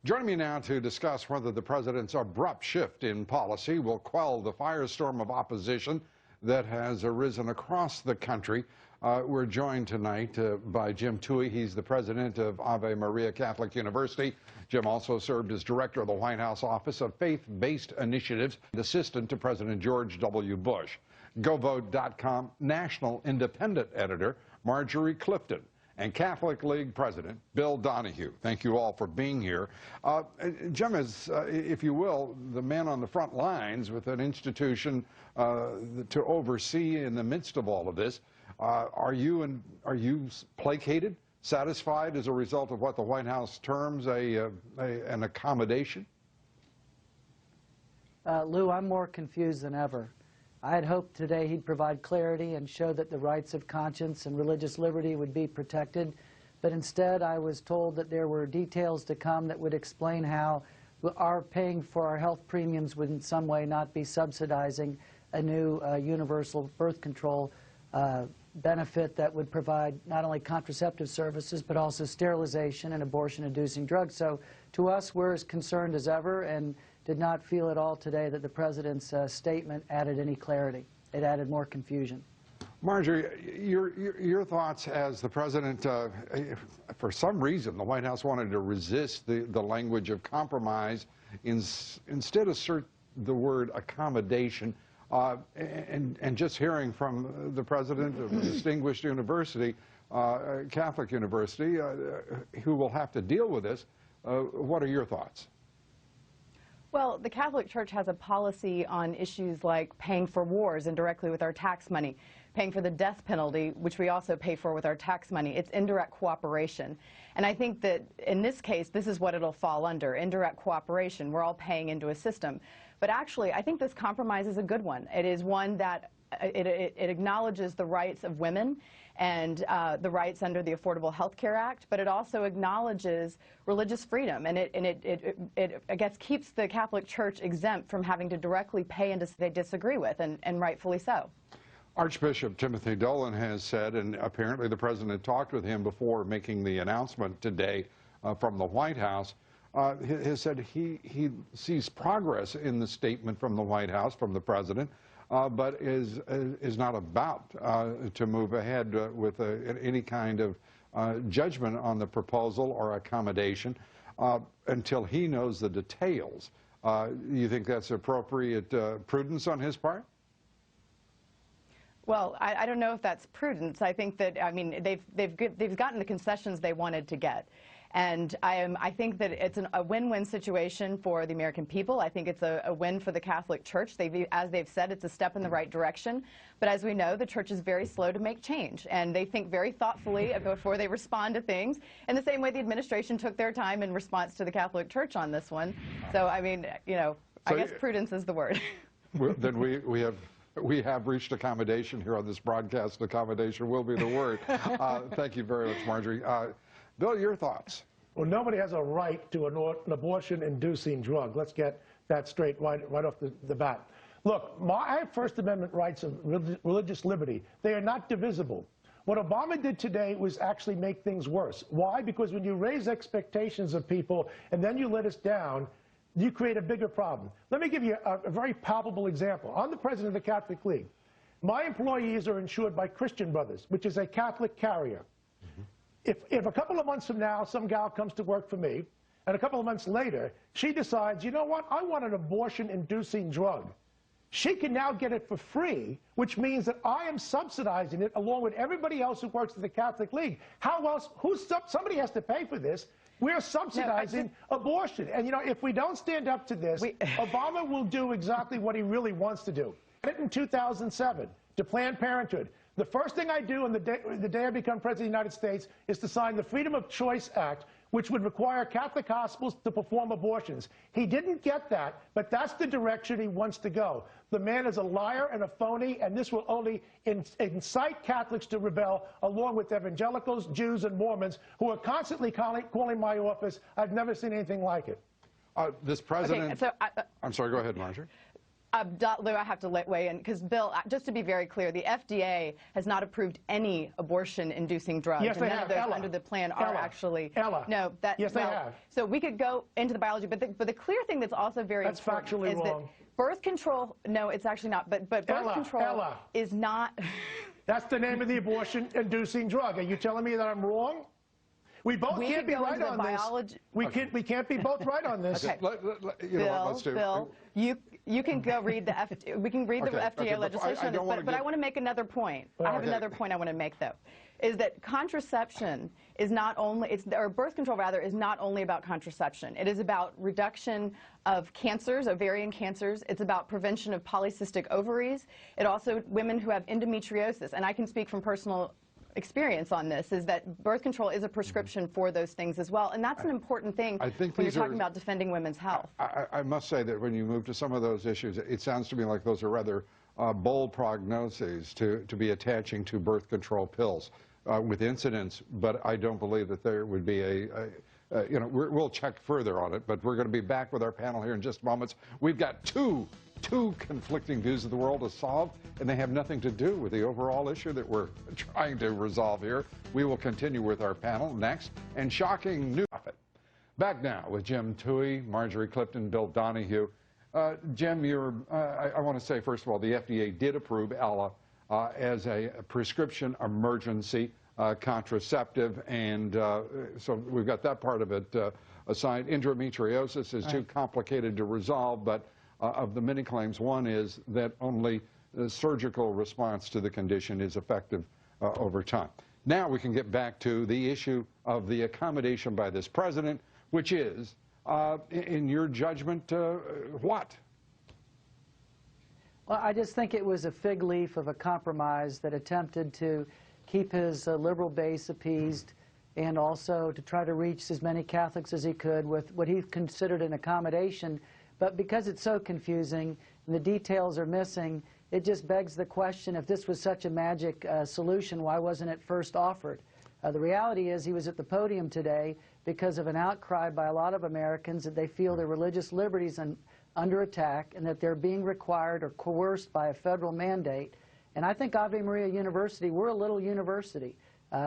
Joining me now to discuss whether the president's abrupt shift in policy will quell the firestorm of opposition that has arisen across the country. We're joined tonight by Jim Toohey. He's the president of Ave Maria Catholic University. Jim also served as director of the White House Office of Faith-Based Initiatives and assistant to President George W. Bush. GoVote.com national independent editor Marjorie Clifton, and Catholic League President Bill Donahue. Thank you all for being here. Jim is, if you will, the man on the front lines with an institution to oversee in the midst of all of this. Are you placated, satisfied as a result of what the White House terms an accommodation? Lou, I'm more confused than ever. I had hoped today he'd provide clarity and show that the rights of conscience and religious liberty would be protected, but instead I was told that there were details to come that would explain how our paying for our health premiums would in some way not be subsidizing a new universal birth control benefit that would provide not only contraceptive services but also sterilization and abortion-inducing drugs. So to us, we're as concerned as ever and did not feel at all today that the president's statement added any clarity. It added more confusion. Marjorie, your thoughts as the president, for some reason the White House wanted to resist the language of compromise, instead assert the word accommodation, and just hearing from the president of a distinguished university, Catholic University, who will have to deal with this, what are your thoughts? Well, the Catholic Church has a policy on issues like paying for wars indirectly with our tax money, paying for the death penalty, which we also pay for with our tax money. It's indirect cooperation. And I think that in this case, this is what it'll fall under, indirect cooperation. We're all paying into a system. But actually, I think this compromise is a good one. It is one that it acknowledges the rights of women and the rights under the Affordable Health Care Act, but it also acknowledges religious freedom, and it I guess keeps the Catholic Church exempt from having to directly pay into they disagree with, and rightfully so. Archbishop Timothy Dolan has said, and apparently the president talked with him before making the announcement today from the White House, has said he sees progress in the statement from the White House, from the president, but is not about to move ahead with any kind of judgment on the proposal or accommodation until he knows the details. You think that's appropriate prudence on his part? Well, I don't know if that's prudence. I think that, I mean, they've gotten the concessions they wanted to get. And I think that it's a win-win situation for the American people. I think it's a win for the Catholic Church. As they've said, it's a step in the right direction. But as we know, the Church is very slow to make change. And they think very thoughtfully before they respond to things, in the same way the administration took their time in response to the Catholic Church on this one. So, I mean, you know, I guess prudence is the word. Then we have reached accommodation here on this broadcast. Accommodation will be the word. Thank you very much, Marjorie. Bill, your thoughts? Well, nobody has a right to an abortion-inducing drug. Let's get that straight right off the bat. Look, I have First Amendment rights of religious liberty. They are not divisible. What Obama did today was actually make things worse. Why? Because when you raise expectations of people and then you let us down, you create a bigger problem. Let me give you a very palpable example. I'm the president of the Catholic League. My employees are insured by Christian Brothers, which is a Catholic carrier. If a couple of months from now some gal comes to work for me, and a couple of months later she decides, you know what, I want an abortion-inducing drug, she can now get it for free, which means that I am subsidizing it along with everybody else who works at the Catholic League. How else? Somebody has to pay for this. We're subsidizing abortion. And, you know, if we don't stand up to this, Obama will do exactly what he really wants to do. In 2007, to Planned Parenthood, the first thing I do on the day I become President of the United States is to sign the Freedom of Choice Act, which would require Catholic hospitals to perform abortions. He didn't get that, but that's the direction he wants to go. The man is a liar and a phony, and this will only incite Catholics to rebel, along with evangelicals, Jews, and Mormons, who are constantly calling my office. I've never seen anything like it. This president... Okay, so I'm sorry, go ahead, Marjorie. Lou, I have to weigh in because, Bill, just to be very clear, the FDA has not approved any abortion-inducing drugs. Yes, they and none have. of those Ella. under the plan are Ella. actually. Ella. No, that. Yes, well, they have. So we could go into the biology, but the clear thing that's also very That's important factually is wrong. that birth control. No, it's actually not. But birth control is not. That's the name of the abortion-inducing drug. Are you telling me that I'm wrong? We both can't be right on this. We can't be both right on this. Okay. Let's do. Bill, you can go read the we can read the FDA legislation on this, but I want to make another point. I have another point I want to make, though, is that contraception is not only, or birth control rather, is not only about contraception. It is about reduction of cancers, ovarian cancers. It's about prevention of polycystic ovaries. It also, women who have endometriosis, and I can speak from personal experience on this, is that birth control is a prescription for those things as well. And that's an important thing when you're talking about defending women's health. I must say that when you move to some of those issues, it sounds to me like those are rather bold prognoses to be attaching to birth control pills with incidents, but I don't believe that there would be we'll check further on it, but we're going to be back with our panel here in just moments. We've got two conflicting views of the world to solve, and they have nothing to do with the overall issue that we're trying to resolve here. We will continue with our panel next, and shocking news. Back now with Jim Toohey, Marjorie Clifton, Bill Donahue. Jim, I want to say, first of all, the FDA did approve Ella as a prescription emergency contraceptive, and so we've got that part of it aside. Endometriosis is too complicated to resolve, but of the many claims, one is that only the surgical response to the condition is effective over time. Now we can get back to the issue of the accommodation by this president, which is, in your judgment, what? Well, I just think it was a fig leaf of a compromise that attempted to keep his liberal base appeased and also to try to reach as many Catholics as he could with what he considered an accommodation. But because it's so confusing and the details are missing, it just begs the question, if this was such a magic solution, why wasn't it first offered? The reality is he was at the podium today because of an outcry by a lot of Americans that they feel their religious liberties under attack and that they're being required or coerced by a federal mandate. And I think Ave Maria University, we're a little university.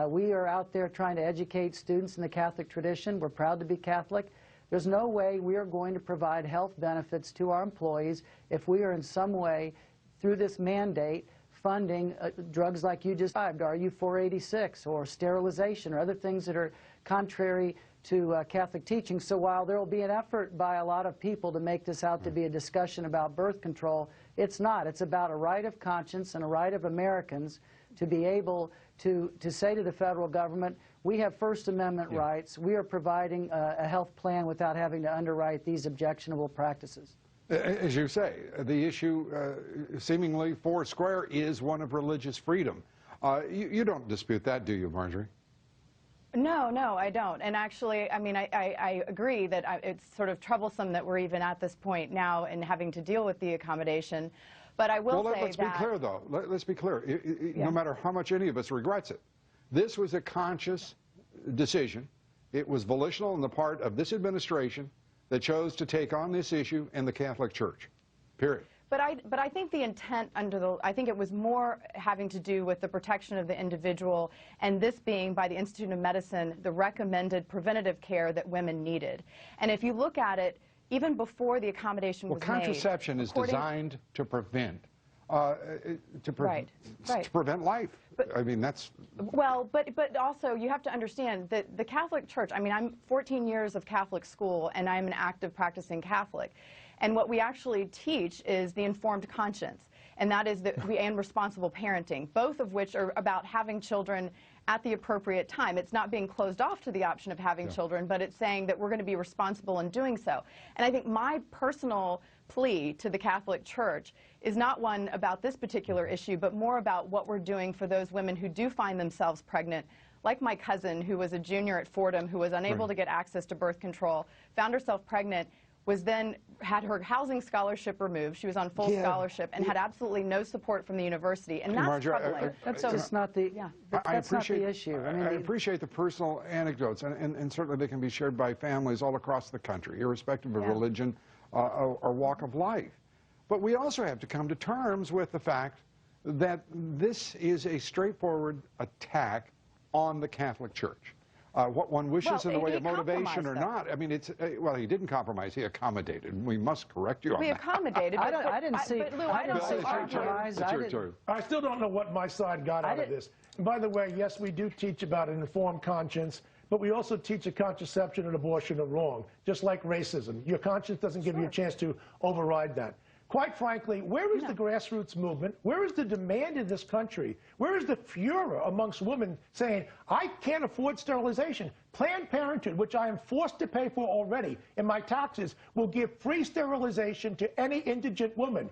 We are out there trying to educate students in the Catholic tradition. We're proud to be Catholic. There's no way we are going to provide health benefits to our employees if we are in some way, through this mandate, funding drugs like you just described, RU-486, or sterilization, or other things that are contrary to Catholic teaching. So while there will be an effort by a lot of people to make this out to be a discussion about birth control, it's not. It's about a right of conscience and a right of Americans to be able to say to the federal government, we have First Amendment rights. We are providing a health plan without having to underwrite these objectionable practices. As you say, the issue seemingly four square is one of religious freedom. You don't dispute that, do you, Marjorie? No, I don't. And actually, I mean, I agree that it's sort of troublesome that we're even at this point now in having to deal with the accommodation. But I will say that... Let's be clear, though. Let's be clear. No matter how much any of us regrets it, this was a conscious decision. It was volitional on the part of this administration that chose to take on this issue and the Catholic Church, period. But I think the intent I think it was more having to do with the protection of the individual, and this being, by the Institute of Medicine, the recommended preventative care that women needed. And if you look at it, even before the accommodation was made... Well, contraception is designed to prevent, to prevent life. But, I mean, that's... Well, but also you have to understand that the Catholic Church, I mean, I'm 14 years of Catholic school, and I'm an active practicing Catholic. And what we actually teach is the informed conscience, and that is and responsible parenting, both of which are about having children at the appropriate time. It's not being closed off to the option of having children, but it's saying that we're going to be responsible in doing so. And I think my personal plea to the Catholic Church is not one about this particular issue, but more about what we're doing for those women who do find themselves pregnant, like my cousin who was a junior at Fordham who was unable to get access to birth control, found herself pregnant, was then had her housing scholarship removed. She was on full scholarship and had absolutely no support from the university, and that's Marjorie, troubling. That's just not the that's not the issue. I mean, I appreciate the personal anecdotes, and certainly they can be shared by families all across the country, irrespective of religion or walk of life. But we also have to come to terms with the fact that this is a straightforward attack on the Catholic Church. What one wishes in the way of motivation or not, I mean, it's, well, he didn't compromise, he accommodated. We must correct you on that. We accommodated. I didn't see compromise. I still don't know what my side got out of this. And by the way, yes, we do teach about an informed conscience, but we also teach that contraception and abortion are wrong, just like racism. Your conscience doesn't give you a chance to override that. Quite frankly, where is the grassroots movement? Where is the demand in this country? Where is the furor amongst women saying, I can't afford sterilization? Planned Parenthood, which I am forced to pay for already in my taxes, will give free sterilization to any indigent woman.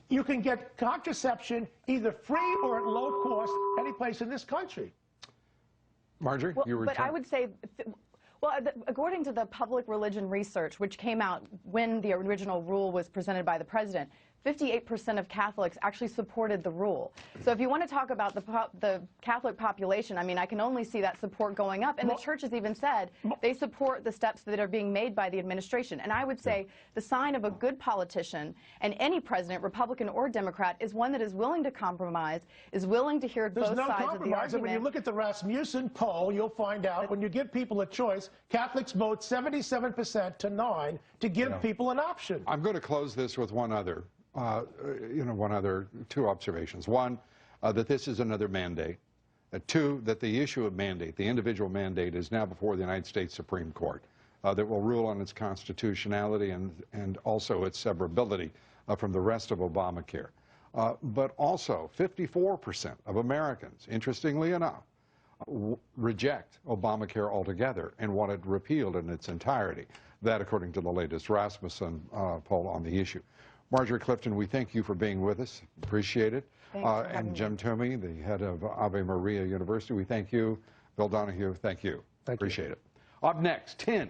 You can get contraception either free or at low cost any place in this country. Marjorie, you were But I would say... Well, according to the public religion research, which came out when the original rule was presented by the president, 58% of Catholics actually supported the rule. So if you want to talk about the Catholic population, I mean, I can only see that support going up. And the church has even said they support the steps that are being made by the administration. And I would say the sign of a good politician, and any president, Republican or Democrat, is one that is willing to compromise, is willing to hear both sides of the argument. There's no compromise. And when you look at the Rasmussen poll, you'll find out when you give people a choice, Catholics vote 77% to 9% to give people an option. I'm going to close this with one other. Two observations. One, that this is another mandate. Two, that the issue of mandate, the individual mandate, is now before the United States Supreme Court that will rule on its constitutionality and also its severability from the rest of Obamacare. But also, 54% of Americans, interestingly enough, reject Obamacare altogether and want it repealed in its entirety. That, according to the latest Rasmussen poll on the issue. Marjorie Clifton, we thank you for being with us. Appreciate it. And Jim Toomey, the head of Ave Maria University, we thank you. Bill Donahue, thank you. Appreciate it. Up next, 10.